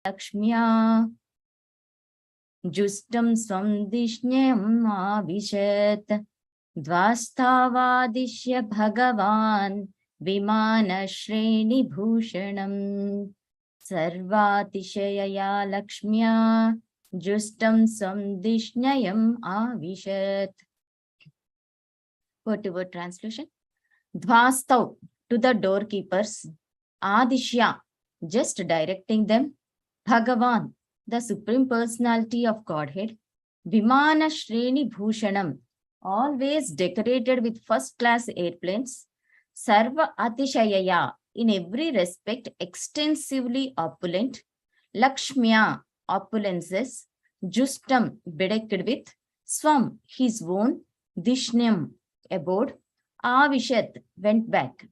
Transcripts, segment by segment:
Lakshmya Justam Swamdishnyam Avishat Dvasthavadishya Bhagavan Vimana Shreni Bhushanam Sarvatishayaya Lakshmya Justam Swamdishnayam Avishat. Word to word translation. Dvastav, to the doorkeepers. Adishya, just directing them. Bhagavan, the Supreme Personality of Godhead. Vimana Shreni Bhushanam, always decorated with first-class airplanes. Sarva Atishayaya, in every respect extensively opulent. Lakshmya, opulences. Justam, bedecked with. Swam, his own. Dishnyam, abode. Avishat, went back.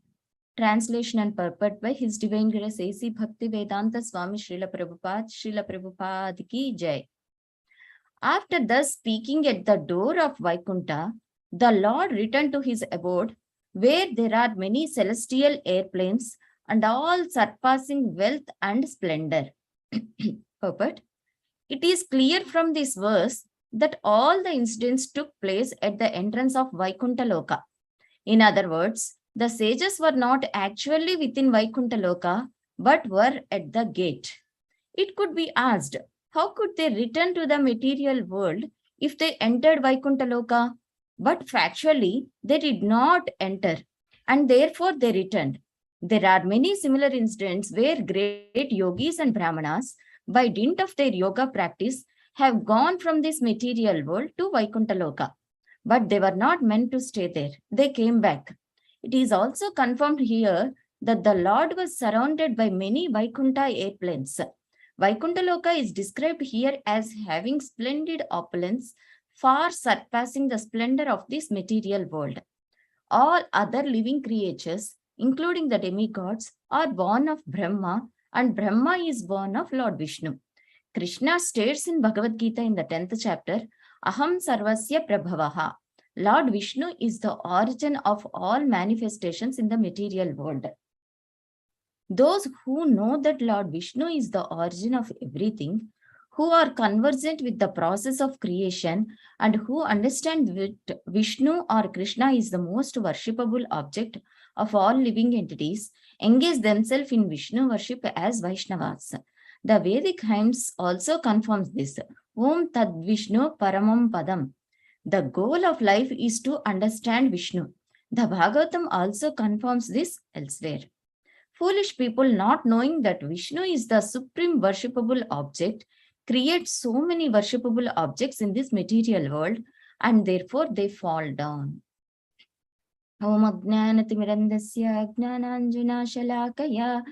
Translation and purport by His Divine Grace A.C. Bhakti Vedanta Swami Srila Prabhupada ki Jai. After thus speaking at the door of Vaikuntha, the Lord returned to his abode, where there are many celestial airplanes and all surpassing wealth and splendor. Purport. It is clear from this verse that all the incidents took place at the entrance of Vaikuntha Loka. In other words, the sages were not actually within Vaikuntha Loka, but were at the gate. It could be asked, how could they return to the material world if they entered Vaikuntha Loka? But factually, they did not enter, and therefore they returned. There are many similar incidents where great yogis and brahmanas, by dint of their yoga practice, have gone from this material world to Vaikuntha Loka. But they were not meant to stay there. They came back. It is also confirmed here that the Lord was surrounded by many Vaikuntha airplanes. Vaikuntha Loka is described here as having splendid opulence, far surpassing the splendor of this material world. All other living creatures, including the demigods, are born of Brahma, and Brahma is born of Lord Vishnu. Krishna states in Bhagavad Gita in the 10th chapter, Aham Sarvasya Prabhavaha. Lord Vishnu is the origin of all manifestations in the material world. Those who know that Lord Vishnu is the origin of everything, who are conversant with the process of creation, and who understand that Vishnu or Krishna is the most worshipable object of all living entities, engage themselves in Vishnu worship as Vaishnavas. The Vedic hymns also confirms this. Om Tad Vishnu Paramam Padam. The goal of life is to understand Vishnu. The Bhagavatam also confirms this elsewhere. Foolish people, not knowing that Vishnu is the supreme worshipable object, create so many worshipable objects in this material world, and therefore they fall down. Om Ajnanatimirandasya Ajnananjana Shalakaya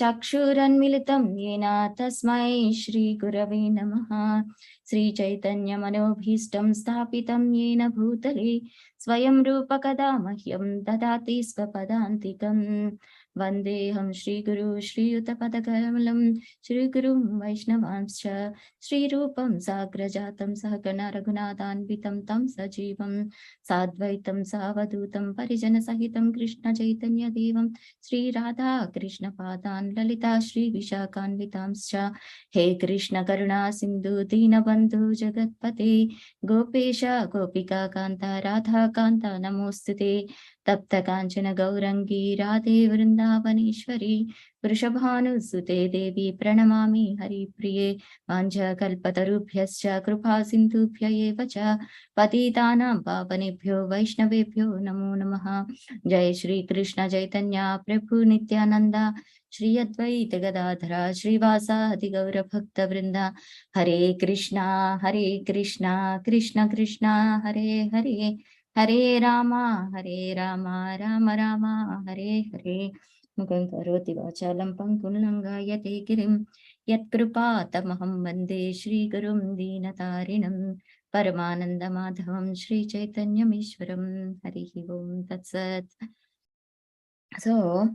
Chakshuranmilitam Yena Tasmai Shri Gurave Namaha Sri Chaitanya Manobhishtam Sthapitam Yena Bhutale Swayam Rupa Kadamahyam Dadati Svapadantikam Vandeham Shri Guru Shri Utapadakaramalam Shri Gurum Vaishnavanscha Shri Rupam Sagrajatam Sahagana Raghunathanvitam Tam Sajivam Sadvaitam Savadutam Parijana Sahitam Krishna Chaitanya Devam Sri Radha Krishna Padan Lalita Shri Vishakhanvitamscha He Krishna Karuna Sindhu Dinabandhu Jagatpate Gopesha Gopika Kanta Radha Kanta Namostute Tapta Kanchana Gaurangi Radhe Vrindavaneshwari Vrishabhanusute Devi Pranamami Hari Priye Vanja Kalpatarubhyascha Krupa Sindhubhya Evacha Patitanam Pavanebhyo Vaishnavebhyo Namo Namaha Jai Shri Krishna Chaitanya Prabhu Nityananda Shri Advaita Gadadhara Srivasa Adi Gaura Bhakta Vrinda Hare Krishna Krishna Krishna Hare Hare Hare Rama Rama Rama Hare Hare Mukhaṁ karoti vachalam pankam langayate girim Yat kripatamaham vande Shri Gurum Dinatarinam Paramananda Madhavam Shri Chaitanya Mishwaram Harihi Om Tat Sat. So,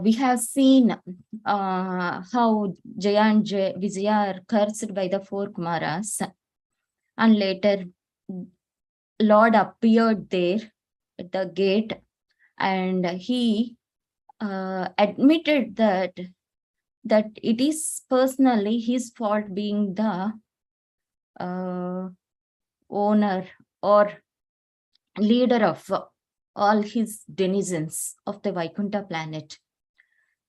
we have seen how Jaya and Vijaya are cursed by the four Kumaras, and later Lord appeared there at the gate, and he admitted that that it is personally his fault being the owner or leader of all his denizens of the Vaikuntha planet.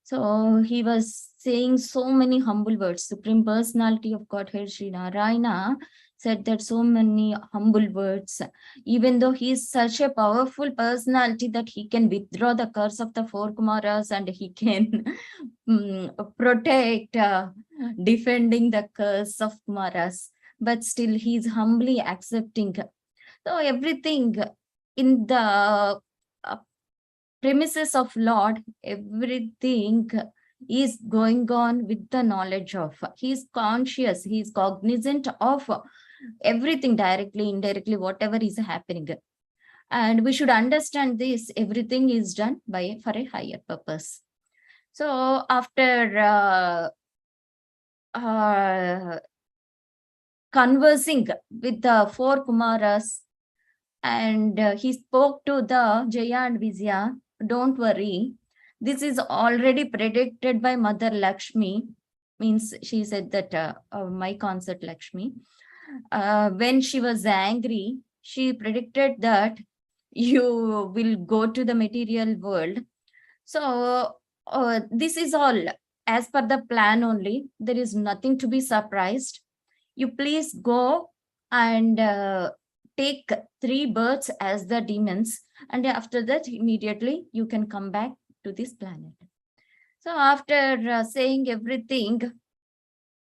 So he was saying so many humble words. Supreme Personality of Godhead, Sri Narayana, said that so many humble words, even though he is such a powerful personality that he can withdraw the curse of the four Kumaras and he can protect, defending the curse of Kumaras, but still he is humbly accepting. So everything in the premises of Lord, everything is going on with the knowledge of. He is conscious, he is cognizant of everything directly, indirectly, whatever is happening. And we should understand this, everything is done for a higher purpose. So after conversing with the four Kumaras, and he spoke to the Jaya and Vijaya, don't worry, this is already predicted by Mother Lakshmi, means she said that my consort Lakshmi, when she was angry, she predicted that you will go to the material world. So this is all as per the plan only. There is nothing to be surprised. You please go and take 3 birds as the demons, and after that immediately you can come back to this planet. So after saying everything,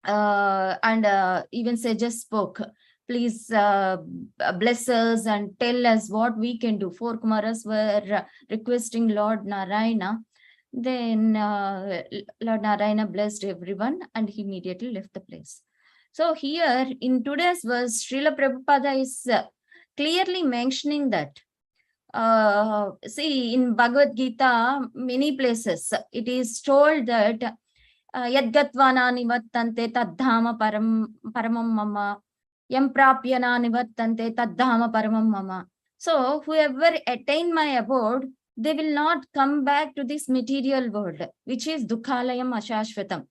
and even Saja spoke, please bless us and tell us what we can do. 4 Kumaras were requesting Lord Narayana. Then Lord Narayana blessed everyone and he immediately left the place. So here in today's verse, Srila Prabhupada is clearly mentioning that, see, in Bhagavad Gita, many places, it is told that Yadgatvana nivattante taddhama paramam mama, yam prapyana nivattante taddhama paramam mama. So whoever attain my abode, they will not come back to this material world, which is Dukhalayam Ashashvatam.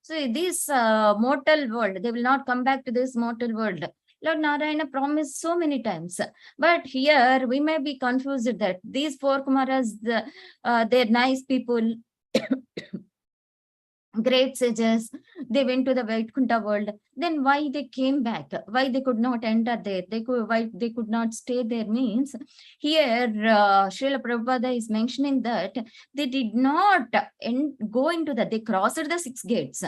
So this mortal world, they will not come back to this mortal world. Lord Narayana promised so many times. But here we may be confused that these 4 Kumaras, they're nice people, great sages, they went to the Vaikuntha world. Then why they came back? Why they could not enter there? Why they could not stay there means, here Srila Prabhupada is mentioning that they did not go into they crossed the 6 gates.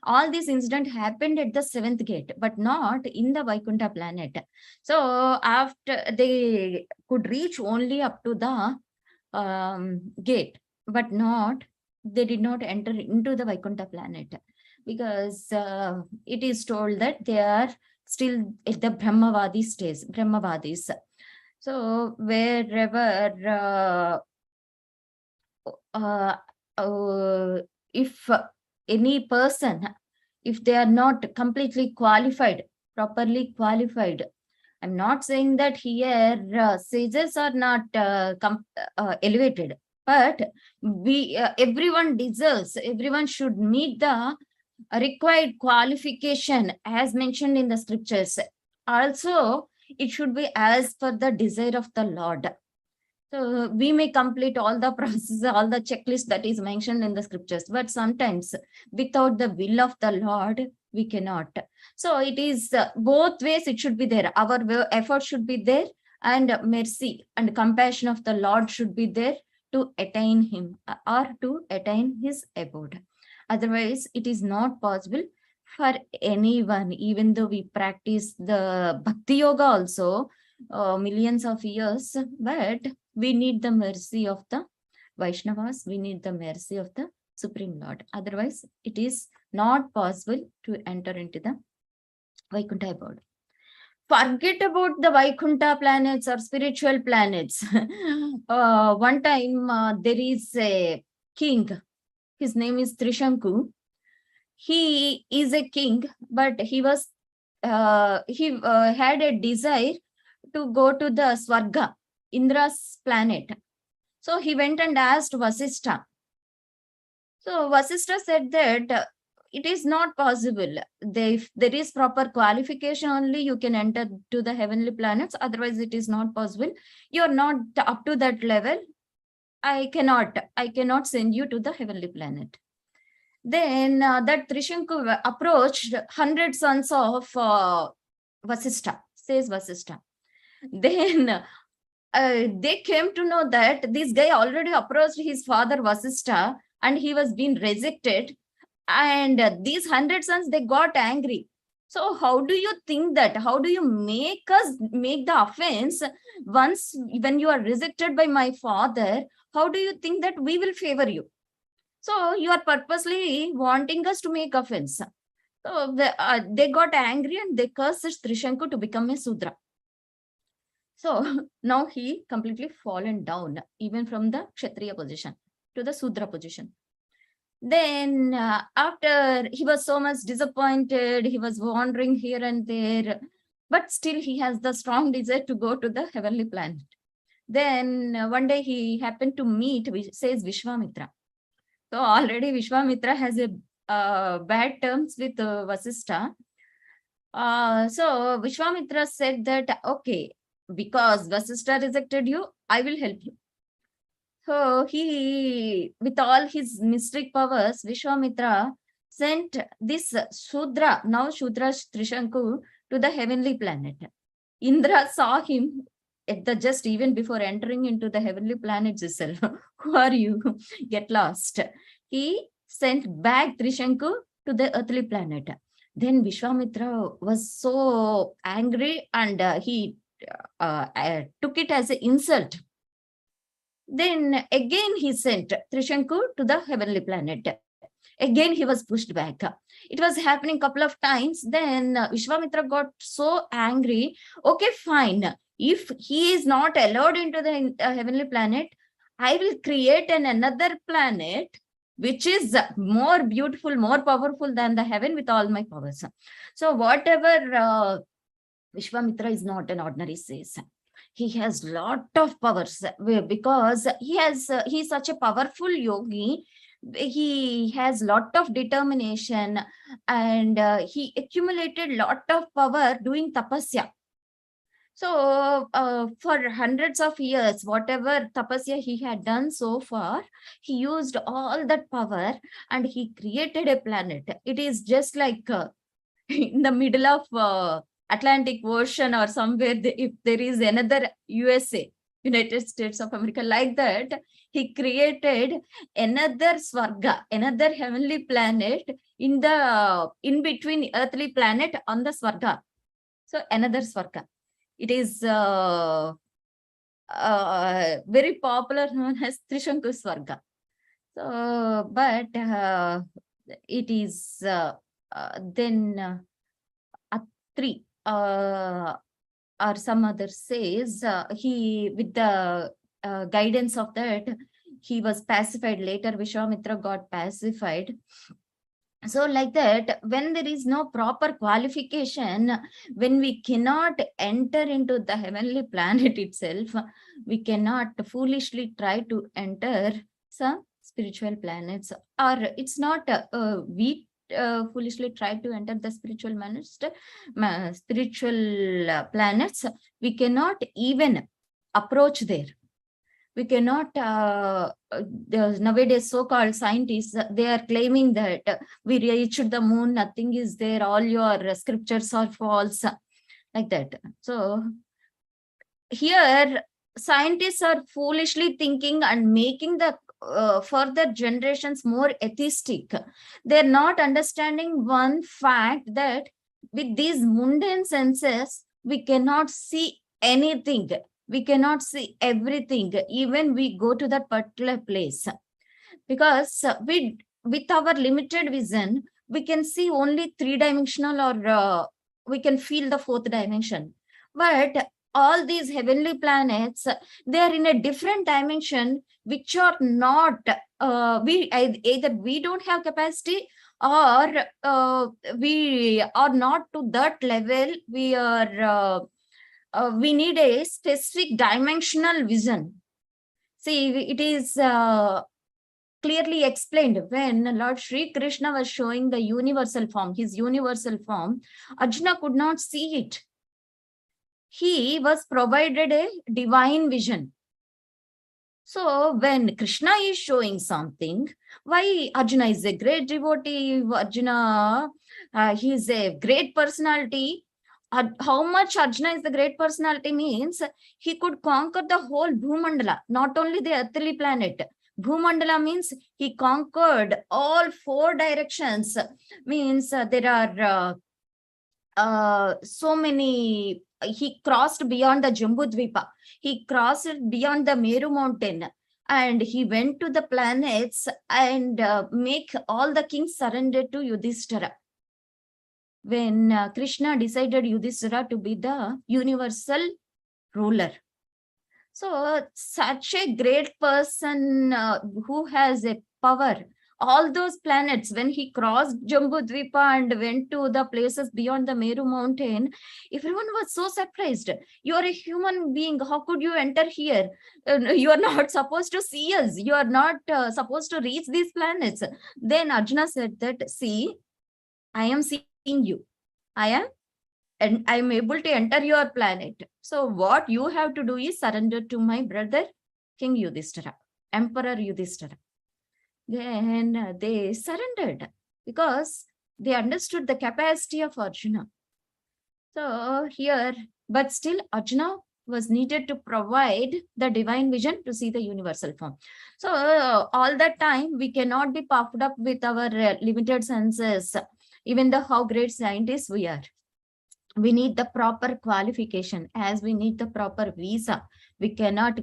All this incident happened at the 7th gate, but not in the Vaikuntha planet. So after they could reach only up to the gate, but not, they did not enter into the Vaikuntha planet, because it is told that they are still at the Brahmavadi stage, Brahmavadis. So wherever if any person, if they are not completely qualified, properly qualified, I'm not saying that here sages are not elevated, but everyone deserves, everyone should meet the required qualification as mentioned in the scriptures. Also, it should be as per the desire of the Lord. So we may complete all the process, all the checklist that is mentioned in the scriptures, but sometimes without the will of the Lord, we cannot. So it is both ways, it should be there. Our effort should be there, and mercy and compassion of the Lord should be there to attain him or to attain his abode. Otherwise, it is not possible for anyone, even though we practice the Bhakti Yoga also millions of years, but we need the mercy of the Vaishnavas, we need the mercy of the Supreme Lord. Otherwise, it is not possible to enter into the Vaikuntha abode. Forget about the Vaikuntha planets or spiritual planets. One time there is a king, his name is Trishanku. He is a king, but he was had a desire to go to the Swarga, Indra's planet. So he went and asked Vasishtha. So Vasishtha said that it is not possible. If there is proper qualification, only you can enter to the heavenly planets. Otherwise, it is not possible. You are not up to that level. I cannot send you to the heavenly planet. Then that Trishanku approached 100 sons of Vasishtha, says Vasishtha. Then they came to know that this guy already approached his father Vasishtha and he was being rejected. And these 100 sons, they got angry. So how do you think that? How do you make us make the offense once when you are rejected by my father? How do you think that we will favor you? So you are purposely wanting us to make offense. So they got angry and they cursed Trishanku to become a Sudra. So now he completely fallen down, even from the Kshatriya position to the Sudra position. Then after he was so much disappointed, he was wandering here and there, but still he has the strong desire to go to the heavenly planet. Then one day he happened to meet, says Vishwamitra. So already Vishwamitra has a bad terms with Vasishtha. So Vishwamitra said that, okay, because Vasishtha rejected you, I will help you. So he, with all his mystic powers, Vishwamitra sent this Shudra, now Shudra Trishanku, to the heavenly planet. Indra saw him at the just even before entering into the heavenly planets itself. Who are you? Get lost. He sent back Trishanku to the earthly planet. Then Vishwamitra was so angry and he took it as an insult. Then again he sent Trishanku to the heavenly planet. Again he was pushed back. It was happening a couple of times. Then Vishwamitra got so angry. Okay, fine. If he is not allowed into the heavenly planet, I will create another planet which is more beautiful, more powerful than the heaven with all my powers. So whatever Vishwamitra is not an ordinary says. He has lot of powers because he's such a powerful yogi. He has lot of determination and he accumulated lot of power doing tapasya. So for hundreds of years, whatever tapasya he had done so far, he used all that power and he created a planet. It is just like in the middle of Atlantic Ocean or somewhere, if there is another USA, United States of America, like that, he created another Swarga, another heavenly planet in between earthly planet on the Swarga. So another Swarga. It is very popular, known as Trishanku Swarga. So, but it is then Atri or some other says he, with the guidance of that, he was pacified. Later Vishwamitra got pacified. So like that, when there is no proper qualification, when we cannot enter into the heavenly planet itself, we cannot foolishly try to enter some spiritual planets. Or it's not we foolishly try to enter the spiritual planets. We cannot even approach there. We cannot, nowadays so-called scientists, they are claiming that we reached the moon, nothing is there, all your scriptures are false, like that. So here scientists are foolishly thinking and making the further generations more atheistic. They're not understanding one fact that with these mundane senses, we cannot see anything. We cannot see everything, even we go to that particular place. Because with our limited vision, we can see only three-dimensional or we can feel the fourth dimension. But all these heavenly planets, they are in a different dimension, which are not, either we don't have capacity or we are not to that level. We are... we need a specific dimensional vision. See, it is clearly explained when Lord Sri Krishna was showing the universal form, his universal form, Arjuna could not see it. He was provided a divine vision. So when Krishna is showing something, why Arjuna is a great devotee, Arjuna, he is a great personality. How much Arjuna is the great personality means he could conquer the whole Bhumandala, not only the earthly planet. Bhumandala means he conquered all 4 directions, means there are so many. He crossed beyond the Jambudvipa. He crossed beyond the Meru mountain, and he went to the planets and make all the kings surrender to Yudhishthira. When Krishna decided Yudhishthira to be the universal ruler. So such a great person who has a power, all those planets, when he crossed Jambudvipa and went to the places beyond the Meru mountain, everyone was so surprised. You are a human being. How could you enter here? You are not supposed to see us. You are not supposed to reach these planets. Then Arjuna said that, see, I am seeing you. I am able to enter your planet. So what you have to do is surrender to my brother, King Yudhishthira, Emperor Yudhishthira. Then they surrendered because they understood the capacity of Arjuna. So here, but still Arjuna was needed to provide the divine vision to see the universal form. So all that time, we cannot be puffed up with our limited senses, even though how great scientists we are. We need the proper qualification, as we need the proper visa. We cannot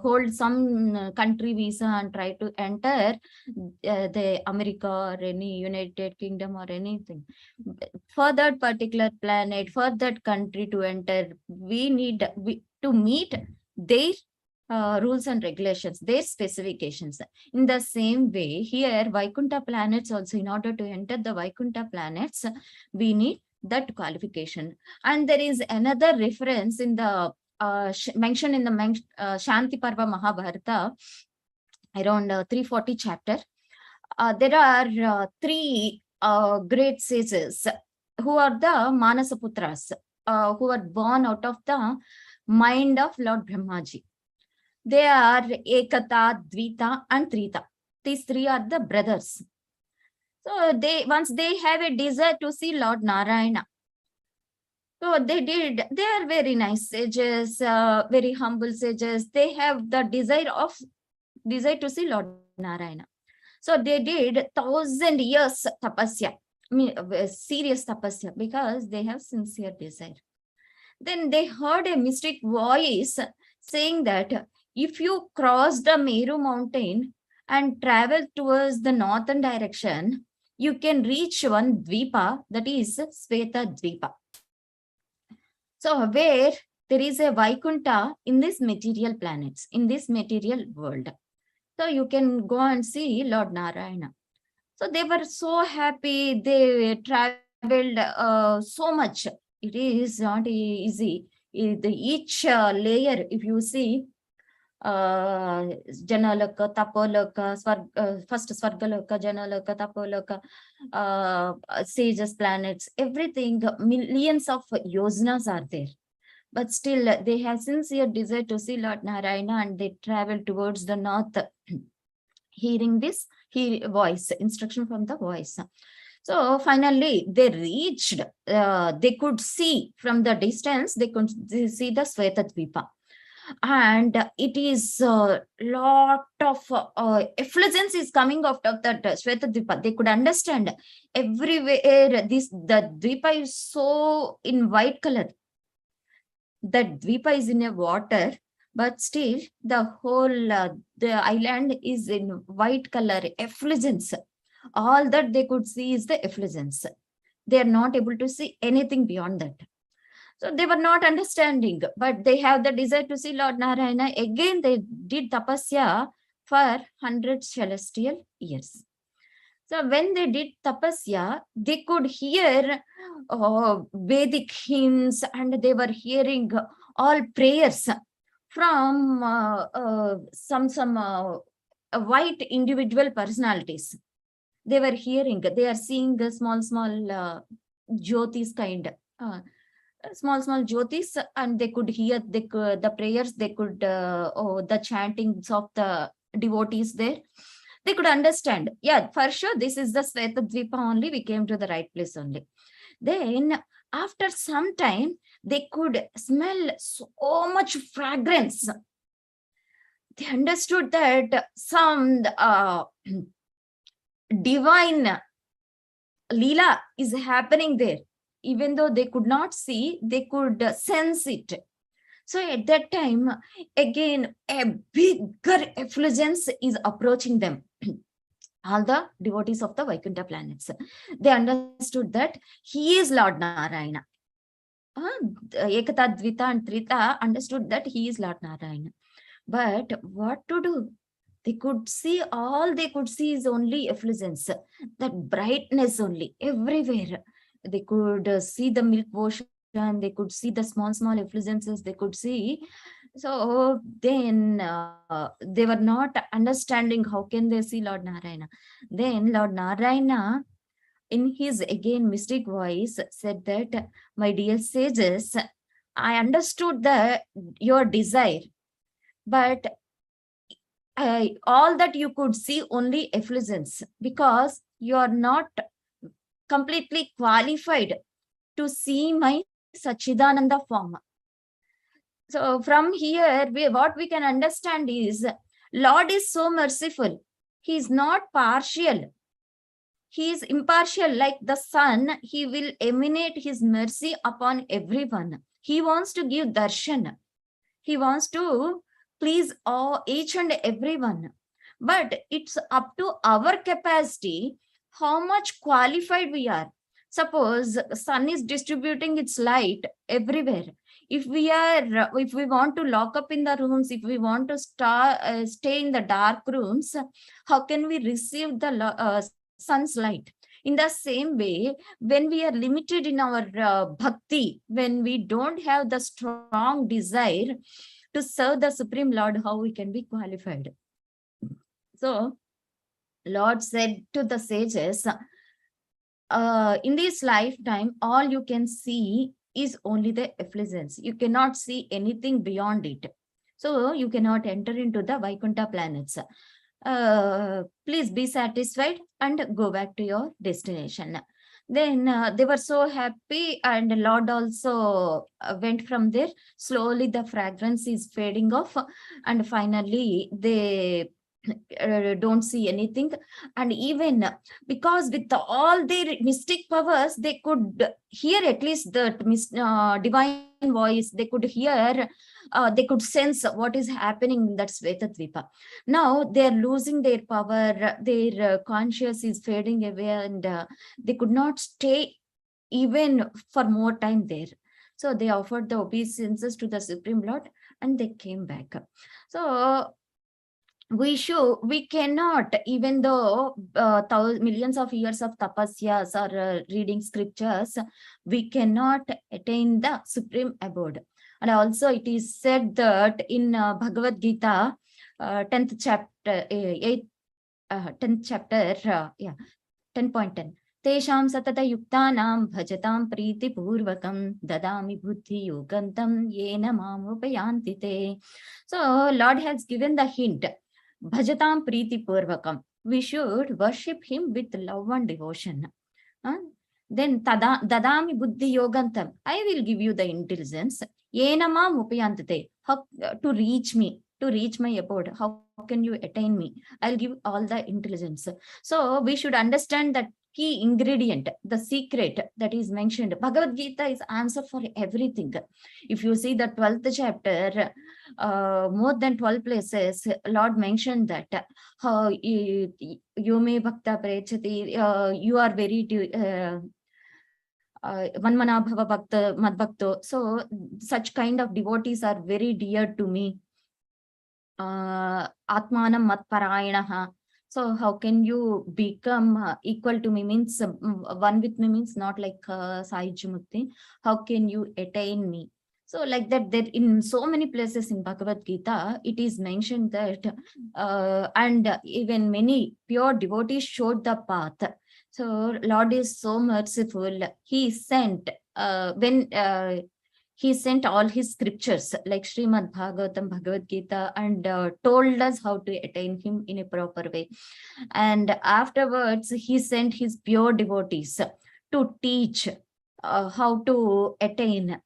hold some country visa and try to enter the America or any United Kingdom or anything. For that particular planet, for that country to enter, we need to meet their rules and regulations, their specifications. In the same way, here Vaikuntha planets also, in order to enter the Vaikuntha planets, we need that qualification. And there is another reference in the mentioned in the Shanti Parva Mahabharata, around 340 chapter. There are 3 great sages who are the Manasaputras, who are born out of the mind of Lord Brahmaji. They are Ekata, Dvita, and Trita. These 3 are the brothers. So once they have a desire to see Lord Narayana. So they are very nice sages, very humble sages. They have the desire to see Lord Narayana. So they did 1,000 years tapasya, serious tapasya, because they have sincere desire. Then they heard a mystic voice saying that if you cross the Meru mountain and travel towards the northern direction, you can reach one Dvipa, that is Sveta Dvipa. So where there is a Vaikuntha in this material planets, in this material world. So you can go and see Lord Narayana. So they were so happy. They traveled so much. It is not easy. Each layer, if you see, Janalaka, Tapolaka, first Svargalaka, Janalaka, Tapolaka, sages, planets, everything, millions of yojanas are there. But still, they have sincere desire to see Lord Narayana, and they travel towards the north, hearing this voice, instruction from the voice. So finally, they reached, they could see from the distance, they could see the Sveta Dvipa. And it is a lot of effulgence is coming out of that Sveta Dvipa. They could understand everywhere the Dvipa is so in white color. That Dvipa is in a water, but still the whole the island is in white color, effulgence. All that they could see is the effulgence. They are not able to see anything beyond that. So they were not understanding, but they have the desire to see Lord Narayana. Again, they did tapasya for 100 celestial years. So when they did tapasya, they could hear Vedic hymns, and they were hearing all prayers from some white individual personalities. They were hearing, they are seeing the small jyotis kind, small jyotis, and they could hear the prayers, they could the chantings of the devotees there. They could understand, yeah, for sure this is the Svetadvipa only, we came to the right place only. Then after some time they could smell so much fragrance. They understood that some divine Leela is happening there. Even though they could not see, they could sense it. So at that time, again, a bigger effulgence is approaching them. All the devotees of the Vaikuntha planets, they understood that he is Lord Narayana. Ekata, Dvita and Trita understood that he is Lord Narayana. But what to do? They could see, all they could see is only effulgence, that brightness only everywhere. They could see the milk ocean, they could see the small effulgences, they could see. So then they were not understanding how can they see Lord Narayana. Then Lord Narayana, in his again mystic voice, said that, my dear sages, I understood your desire, but all that you could see only effulgence, because you are not completely qualified to see my Sachidananda form. So from here, what we can understand is, Lord is so merciful. He is not partial. He is impartial, like the sun. He will emanate his mercy upon everyone. He wants to give darshan. He wants to please each and everyone. But it's up to our capacity, how much qualified we are. Suppose sun is distributing its light everywhere. If we want to lock up in the rooms, if we want to stay in the dark rooms, how can we receive the sun's light? In the same way, when we are limited in our bhakti, when we don't have the strong desire to serve the Supreme Lord, how we can be qualified? So Lord said to the sages, in this lifetime, all you can see is only the effulgence. You cannot see anything beyond it. So you cannot enter into the Vaikuntha planets. Please be satisfied and go back to your destination. Then they were so happy, and Lord also went from there. Slowly the fragrance is fading off, and finally they don't see anything. And even because with all their mystic powers, they could hear at least the divine voice. They could hear, they could sense what is happening in that Svetadvipa. Now they're losing their power, their conscious is fading away, and they could not stay even for more time there. So they offered the obeisances to the Supreme Lord, and they came back. So we cannot, even though millions of years of tapasyas or reading scriptures, we cannot attain the supreme abode. And also it is said that in Bhagavad Gita, 10th chapter, 10th chapter, 10.10. Tesham satata yuktanam bhajatam priti purvakam dadami buddhi yogantam yena mamupayanti te. So Lord has given the hint. Bhajatam priti purvakam. We should worship him with love and devotion. Then dadami buddhi yogantam. I will give you the intelligence. Yenama mupayantate. To reach me, to reach my abode. How can you attain me? I'll give all the intelligence. So we should understand that key ingredient, the secret that is mentioned. Bhagavad Gita is answer for everything. If you see the 12th chapter, more than 12 places, Lord mentioned that how you may bhakta prechati, you are very manmana bhava bhakta madbhakto. So such kind of devotees are very dear to me. Atmanam matparayanaha. So how can you become equal to me, means one with me, means not like Sai Jumukti. How can you attain me? So like that, there in so many places in Bhagavad Gita, it is mentioned that, and even many pure devotees showed the path. So Lord is so merciful. He sent when he sent all his scriptures like Srimad Bhagavatam, Bhagavad Gita, and told us how to attain him in a proper way. And afterwards, he sent his pure devotees to teach how to attain,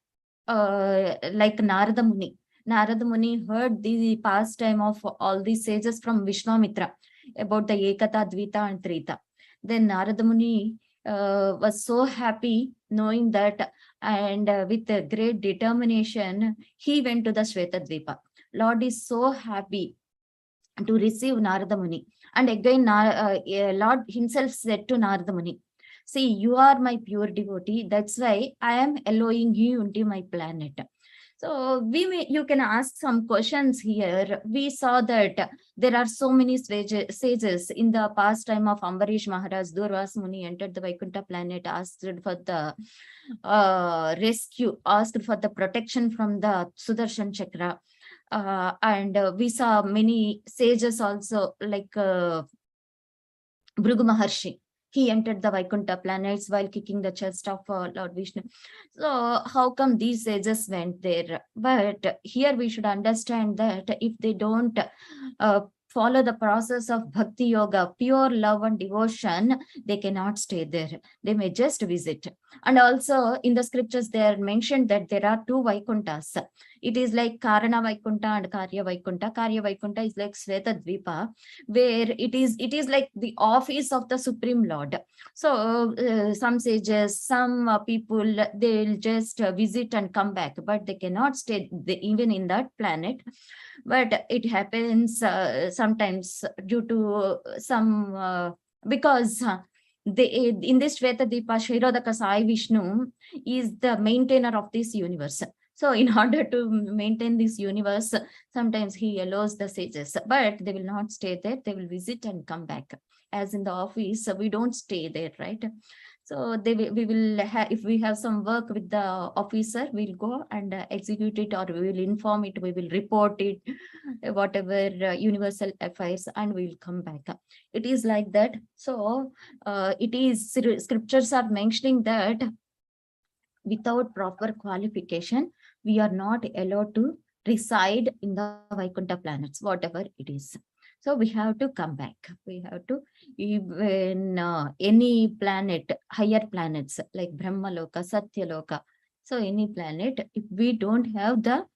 like Narada Muni. Narada Muni heard the pastime of all these sages from Vishwamitra about the Ekata, Dvita, and Trita. Then Narada Muni was so happy knowing that, and with a great determination, he went to the Shweta Dvipa. Lord is so happy to receive Narada Muni. And again, Lord himself said to Narada Muni, see, you are my pure devotee. That's why I am allowing you into my planet. So you can ask some questions here. We saw that there are so many sages in the past time of Ambarish Maharaj. Durvas Muni entered the Vaikuntha planet, asked for the rescue, asked for the protection from the Sudarshan Chakra. And we saw many sages also, like Bhrigu Maharshi. He entered the Vaikuntha planets while kicking the chest of Lord Vishnu. So how come these sages went there? But here we should understand that if they don't follow the process of bhakti yoga, pure love and devotion, they cannot stay there. They may just visit. And also in the scriptures, they are mentioned that there are two Vaikunthas. It is like Karana Vaikuntha and Karya Vaikuntha. Karya Vaikuntha is like Sweta Dvipa, where it is like the office of the Supreme Lord. So some sages, some people, they'll just visit and come back, but they cannot stay even in that planet. But it happens sometimes due to some because they, in this Shweta Deepa, Kshirodaka Sai Vishnu is the maintainer of this universe. So in order to maintain this universe, sometimes he allows the sages, but they will not stay there. They will visit and come back. As in the office, we don't stay there, right? So we will have, if we have some work with the officer, we'll go and execute it, or we will inform it, we will report it, whatever universal affairs, and we will come back. It is like that. So it is, scriptures are mentioning that without proper qualification, we are not allowed to reside in the Vaikuntha planets, whatever it is. So we have to come back. We have to, even any planet, higher planets like Brahmaloka, Satyaloka. So any planet, if we don't have the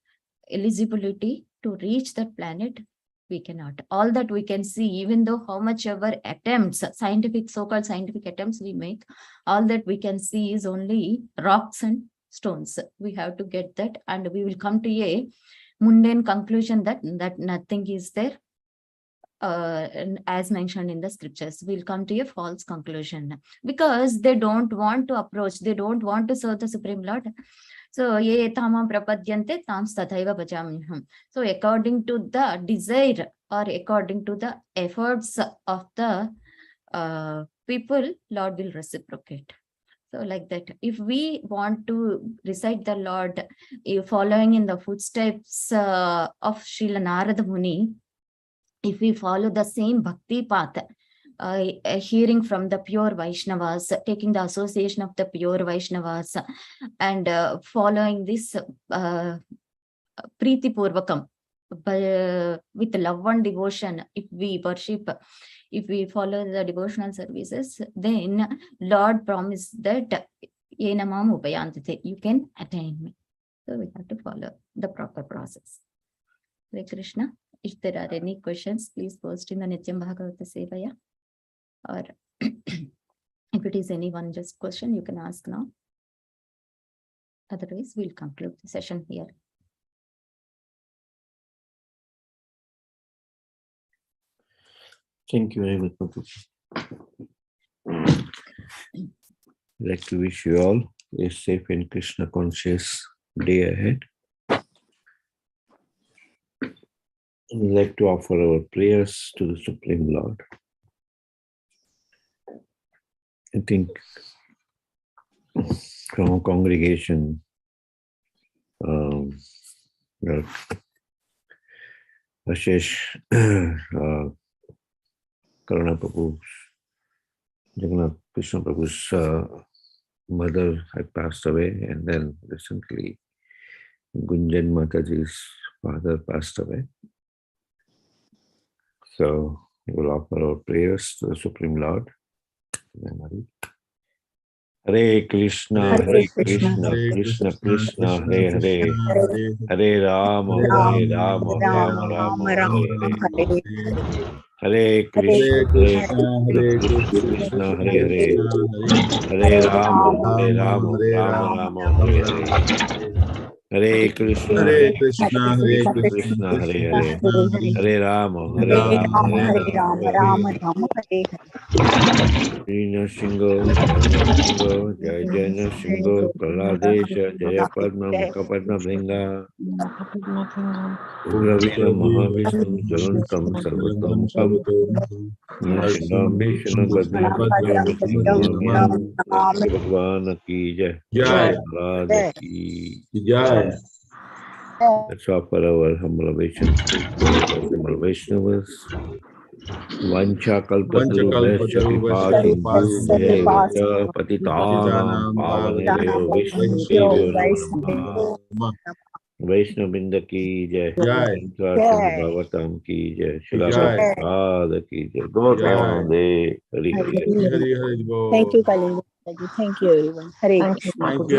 eligibility to reach that planet, we cannot. All that we can see, even though how much ever attempts, scientific, so-called scientific attempts we make, all that we can see is only rocks and stones. We have to get that, and we will come to a mundane conclusion that nothing is there. As mentioned in the scriptures, we'll come to a false conclusion because they don't want to approach, they don't want to serve the Supreme Lord. So, ye tamam prapadyante tam tathaiva bhajamyaham. So, according to the desire or according to the efforts of the people, Lord will reciprocate. So, like that, if we want to recite the Lord, following in the footsteps of Srila Narada Muni, if we follow the same bhakti path, hearing from the pure Vaishnavas, taking the association of the pure Vaishnavas, and following this Preeti Purvakam, with love and devotion, if we worship, if we follow the devotional services, then Lord promised that Yenamam Upayantite, you can attain me. So we have to follow the proper process. Hare Krishna. If there are any questions, please post in the Nityam Bhagavata Sevaya. Or if it is anyone just question, you can ask now. Otherwise, we'll conclude the session here. Thank you very much, I'd like to wish you all a safe and Krishna conscious day ahead. I'd like to offer our prayers to the Supreme Lord. I think from our congregation, uh, Ashish, Karuna Prabhu's, Jagannath Krishna Prabhu's mother had passed away, and then recently Gunjan Mataji's father passed away. So we will offer our prayers to the Supreme Lord. Hare Krishna, Hare Krishna, Krishna Krishna, Hare Hare, Hare Rama, Hare Rama, Rama Rama, Hare Hare. Hare Krishna, Hare Krishna, Krishna Hare Hare, Hare Rama, Hare Rama, Rama Rama, Hare Hare. Hare Krishna, Hare Krishna, Krishna Hare Hare, Hare Rama, Rama, Rama Rama Hare Jai Singho, Jai Jai Singho, Praladesha, Jaya Padma, Mukhapadma Bringa, Ugravira Mahavishnu, Jalantam, Sarvatam Kam, Nashindam, Vishnu, Gadvim, Satyam, Namami, Bhagwan Ki Jai, Maharaj Ki Jai. Let's offer our humble obeisance to humble Vaishnavas. Vancha kalpatarubhascha kripa sindhu bheva patitanam pavanebhyo Vaishnavebhyo namo namaha. Vaishnavrinda ki jai, Shankar Bhagavatam ki jai, Srila Prabhupada ki jai, Gaur Premanande, Hari Hari. Thank you, Kalindi. Thank you, everyone. Hare Krishna. Thank you,